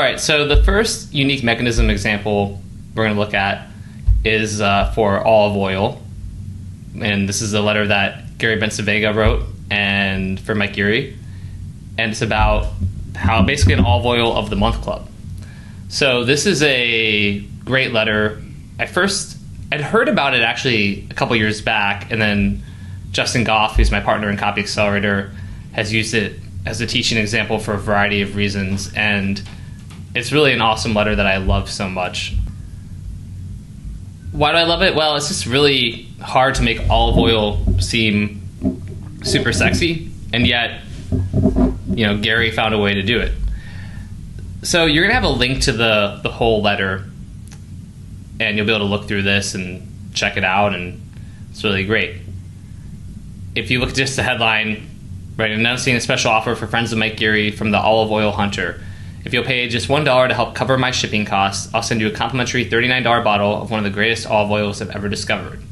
right, so the first unique mechanism example we're going to look at is for olive oil. And this is a letter that Gary Bencivenga wrote and for Mike Geary. And it's about how basically an olive oil of the month club. So this is a great letter. I'd heard about it actually a couple years back, and then Justin Goff, who's my partner in Copy Accelerator, has used it as a teaching example for a variety of reasons, and it's really an awesome letter that I love so much. Why do I love it? Well, it's just really hard to make olive oil seem super sexy, and yet, Gary found a way to do it. So you're gonna have a link to the whole letter, and you'll be able to look through this and check it out, and it's really great. If you look at just the headline, right, announcing a special offer for friends of Mike Geary from the Olive Oil Hunter. If you'll pay just $1 to help cover my shipping costs, I'll send you a complimentary $39 bottle of one of the greatest olive oils I've ever discovered.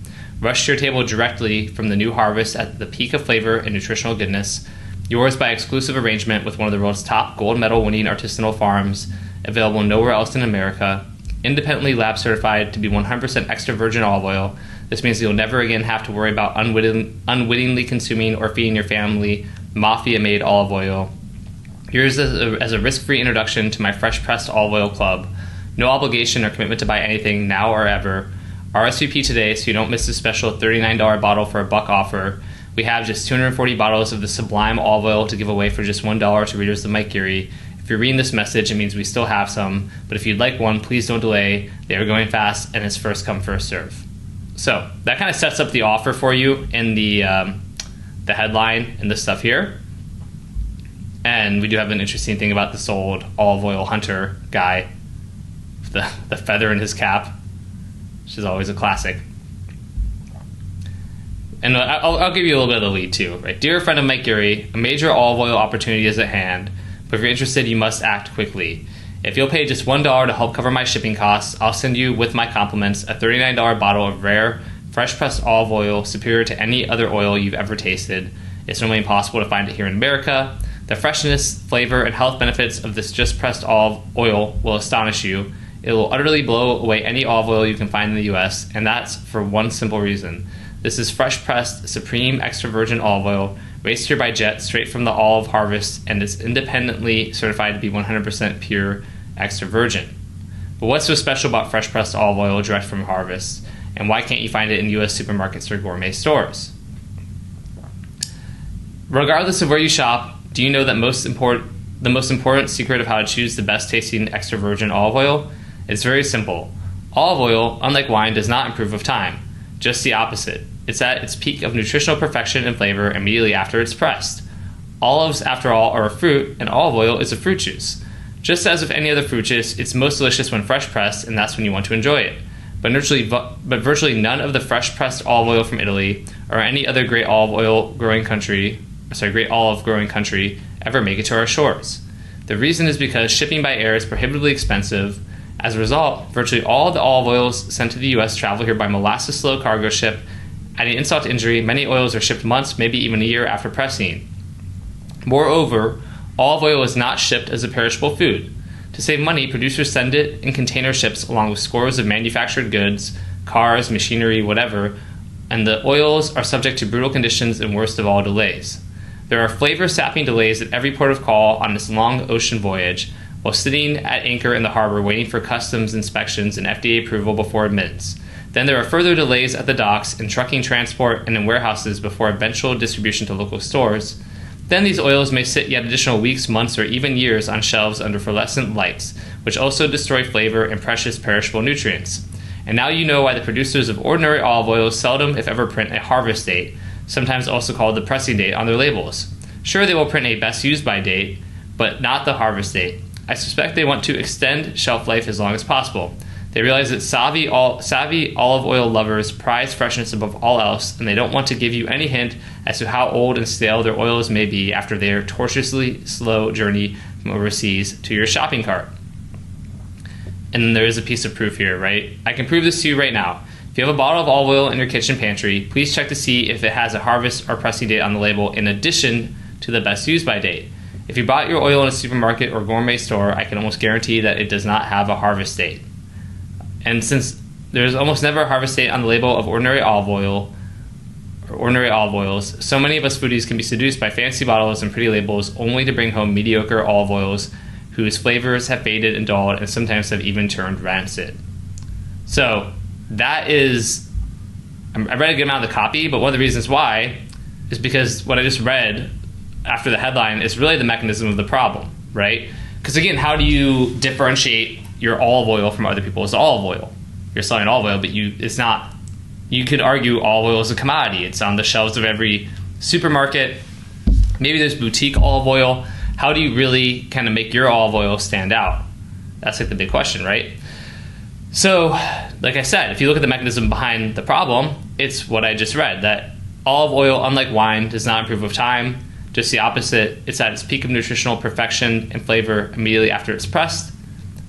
Rush to your table directly from the new harvest at the peak of flavor and nutritional goodness. Yours by exclusive arrangement with one of the world's top gold medal winning artisanal farms, available nowhere else in America. Independently lab certified to be 100% extra virgin olive oil. This means you'll never again have to worry about unwittingly consuming or feeding your family mafia-made olive oil. Here's as a risk-free introduction to my Fresh Pressed Olive Oil Club. No obligation or commitment to buy anything now or ever. RSVP today so you don't miss the special $39 bottle for a buck offer. We have just 240 bottles of the sublime olive oil to give away for just $1 to readers of Mike Geary. If you're reading this message, it means we still have some, but if you'd like one, please don't delay. They are going fast, and it's first come, first serve. So that kind of sets up the offer for you in the headline and this stuff here. And we do have an interesting thing about this old olive oil hunter guy, the feather in his cap, which is always a classic. And I'll give you a little bit of the lead too, right? Dear friend of Mike Geary, a major olive oil opportunity is at hand, but if you're interested, you must act quickly. If you'll pay just $1 to help cover my shipping costs, I'll send you, with my compliments, a $39 bottle of rare, fresh-pressed olive oil superior to any other oil you've ever tasted. It's normally impossible to find it here in America. The freshness, flavor, and health benefits of this just-pressed olive oil will astonish you. It will utterly blow away any olive oil you can find in the U.S., and that's for one simple reason. This is fresh-pressed, supreme extra virgin olive oil, raised here by jet straight from the olive harvest, and is independently certified to be 100% pure extra virgin. But what's so special about fresh pressed olive oil direct from harvest, and why can't you find it in U.S. supermarkets or gourmet stores? Regardless of where you shop, do you know that the most important secret of how to choose the best tasting extra virgin olive oil? It's very simple. Olive oil, unlike wine, does not improve with time. Just the opposite. It's at its peak of nutritional perfection and flavor immediately after it's pressed. Olives, after all, are a fruit, and olive oil is a fruit juice. Just as with any other fruit juice, it's most delicious when fresh pressed, and that's when you want to enjoy it. But virtually none of the fresh pressed olive oil from Italy or any other great olive growing country ever make it to our shores. The reason is because shipping by air is prohibitively expensive. As a result, virtually all of the olive oils sent to the U.S. travel here by molasses-slow cargo ship. Adding insult to injury, many oils are shipped months, maybe even a year after pressing. Moreover, olive oil is not shipped as a perishable food. To save money, producers send it in container ships along with scores of manufactured goods, cars, machinery, whatever, and the oils are subject to brutal conditions and worst of all, delays. There are flavor-sapping delays at every port of call on this long ocean voyage, while sitting at anchor in the harbor waiting for customs inspections and FDA approval before admittance. Then there are further delays at the docks, in trucking transport, and in warehouses before eventual distribution to local stores. Then these oils may sit yet additional weeks, months, or even years on shelves under fluorescent lights, which also destroy flavor and precious perishable nutrients. And now you know why the producers of ordinary olive oils seldom, if ever, print a harvest date, sometimes also called the pressing date, on their labels. Sure, they will print a best used by date, but not the harvest date. I suspect they want to extend shelf life as long as possible. They realize that savvy olive oil lovers prize freshness above all else, and they don't want to give you any hint as to how old and stale their oils may be after their tortuously slow journey from overseas to your shopping cart. And then there is a piece of proof here, right? I can prove this to you right now. If you have a bottle of olive oil in your kitchen pantry, please check to see if it has a harvest or pressing date on the label in addition to the best used by date. If you bought your oil in a supermarket or gourmet store, I can almost guarantee that it does not have a harvest date. And since there's almost never a harvest date on the label of ordinary olive oil or ordinary olive oils, so many of us foodies can be seduced by fancy bottles and pretty labels only to bring home mediocre olive oils whose flavors have faded and dulled and sometimes have even turned rancid. So that is, I read a good amount of the copy, but one of the reasons why is because what I just read after the headline is really the mechanism of the problem, right? Because again, how do you differentiate your olive oil from other people's olive oil? You're selling olive oil, but it's not. You could argue olive oil is a commodity. It's on the shelves of every supermarket. Maybe there's boutique olive oil. How do you really kind of make your olive oil stand out? That's like the big question, right? So, like I said, if you look at the mechanism behind the problem, it's what I just read, that olive oil, unlike wine, does not improve with time. Just the opposite. It's at its peak of nutritional perfection and flavor immediately after it's pressed.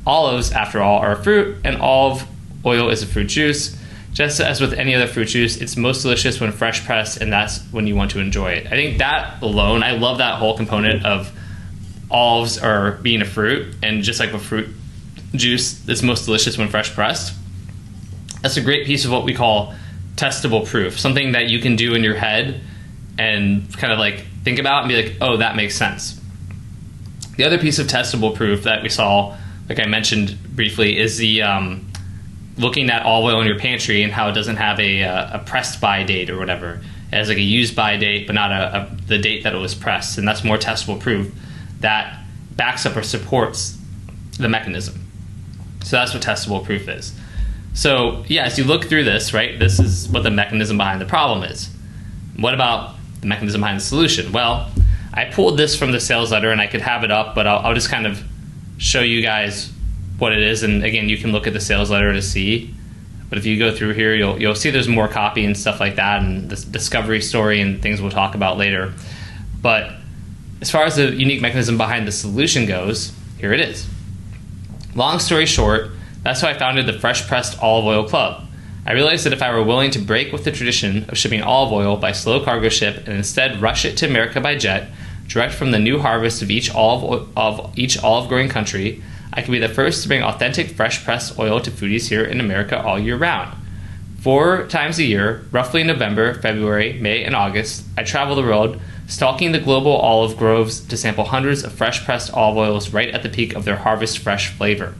Olives, after all, are a fruit, and olive oil is a fruit juice. Just as with any other fruit juice, it's most delicious when fresh pressed, and that's when you want to enjoy it. I think that alone, I love that whole component of olives are being a fruit, and just like with fruit juice, it's most delicious when fresh pressed. That's a great piece of what we call testable proof, something that you can do in your head and kind of like think about and be like, oh, that makes sense. The other piece of testable proof that we saw, like I mentioned briefly, is the looking at olive oil in your pantry and how it doesn't have a pressed by date or whatever. It has like a used by date, but not the date that it was pressed. And that's more testable proof that backs up or supports the mechanism. So that's what testable proof is. So yeah, as you look through this, right, this is what the mechanism behind the problem is. What about the mechanism behind the solution? Well, I pulled this from the sales letter, and I could have it up, but I'll just kind of show you guys what it is. And again, you can look at the sales letter to see. But if you go through here, you'll see there's more copy and stuff like that, and this discovery story and things we'll talk about later. But as far as the unique mechanism behind the solution goes, here it is. Long story short, that's how I founded the Fresh Pressed Olive Oil Club. I realized that if I were willing to break with the tradition of shipping olive oil by slow cargo ship and instead rush it to America by jet, direct from the new harvest of each olive growing country, I could be the first to bring authentic fresh pressed oil to foodies here in America all year round. 4 times a year, roughly in November, February, May, and August, I travel the world, stalking the global olive groves to sample hundreds of fresh pressed olive oils right at the peak of their harvest fresh flavor.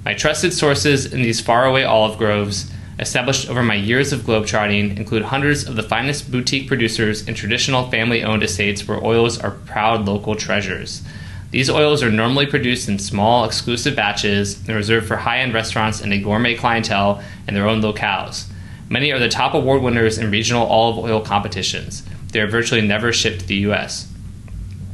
My trusted sources in these faraway olive groves, established over my years of globetrotting, include hundreds of the finest boutique producers and traditional family-owned estates where oils are proud local treasures. These oils are normally produced in small, exclusive batches and reserved for high-end restaurants and a gourmet clientele in their own locales. Many are the top award winners in regional olive oil competitions. They are virtually never shipped to the U.S.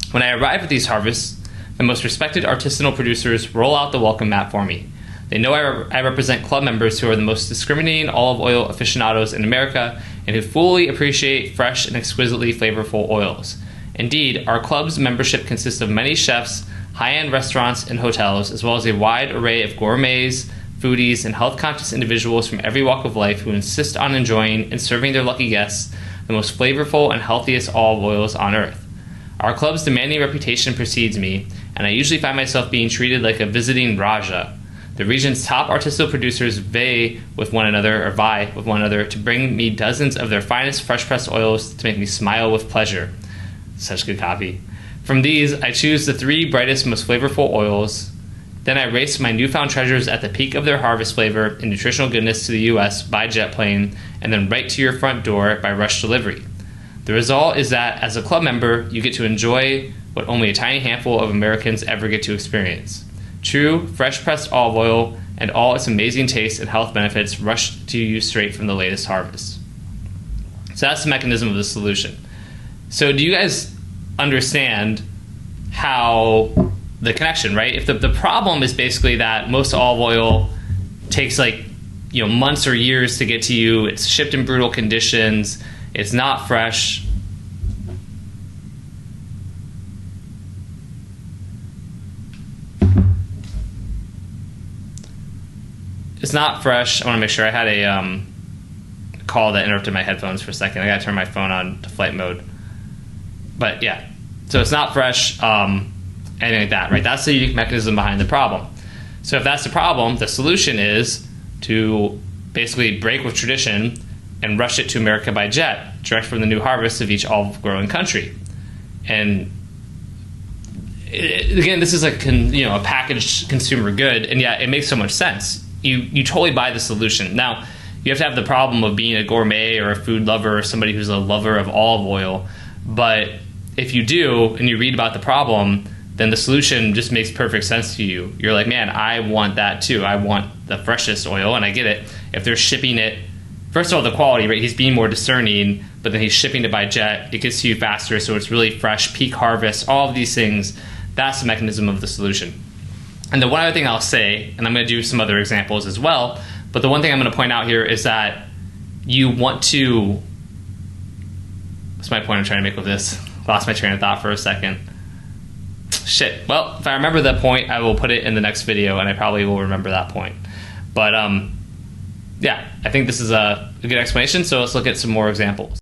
When I arrive at these harvests, the most respected artisanal producers roll out the welcome mat for me. They know I represent club members who are the most discriminating olive oil aficionados in America and who fully appreciate fresh and exquisitely flavorful oils. Indeed, our club's membership consists of many chefs, high-end restaurants, and hotels, as well as a wide array of gourmets, foodies, and health-conscious individuals from every walk of life who insist on enjoying and serving their lucky guests the most flavorful and healthiest olive oils on earth. Our club's demanding reputation precedes me, and I usually find myself being treated like a visiting Raja. The region's top artisanal producers vie with one another to bring me dozens of their finest fresh-pressed oils to make me smile with pleasure. Such good copy. From these, I choose the 3 brightest, most flavorful oils. Then I race my newfound treasures at the peak of their harvest flavor and nutritional goodness to the U.S. by jet plane, and then right to your front door by rush delivery. The result is that, as a club member, you get to enjoy what only a tiny handful of Americans ever get to experience. True, fresh-pressed olive oil and all its amazing taste and health benefits rush to you straight from the latest harvest. So that's the mechanism of the solution. So do you guys understand how the connection, right? If the problem is basically that most olive oil takes months or years to get to you, it's shipped in brutal conditions, it's not fresh. It's not fresh. I want to make sure. I had a call that interrupted my headphones for a second. I got to turn my phone on to flight mode. But yeah, so it's not fresh. anything like that, right? That's the unique mechanism behind the problem. So if that's the problem, the solution is to basically break with tradition and rush it to America by jet, direct from the new harvest of each olive-growing country. And again, this is like a packaged consumer good, and yet it makes so much sense. You totally buy the solution. Now, you have to have the problem of being a gourmet or a food lover or somebody who's a lover of olive oil. But if you do and you read about the problem, then the solution just makes perfect sense to you. You're like, man, I want that too. I want the freshest oil, and I get it. If they're shipping it, first of all, the quality, right? He's being more discerning, but then he's shipping it by jet. It gets to you faster, so it's really fresh, peak harvest, all of these things. That's the mechanism of the solution. And the one other thing I'll say, and I'm going to do some other examples as well, but the one thing I'm going to point out here is that you want to... What's my point I'm trying to make with this? Lost my train of thought for a second. Shit. Well, if I remember that point, I will put it in the next video, and I probably will remember that point. But yeah, I think this is a good explanation, so let's look at some more examples.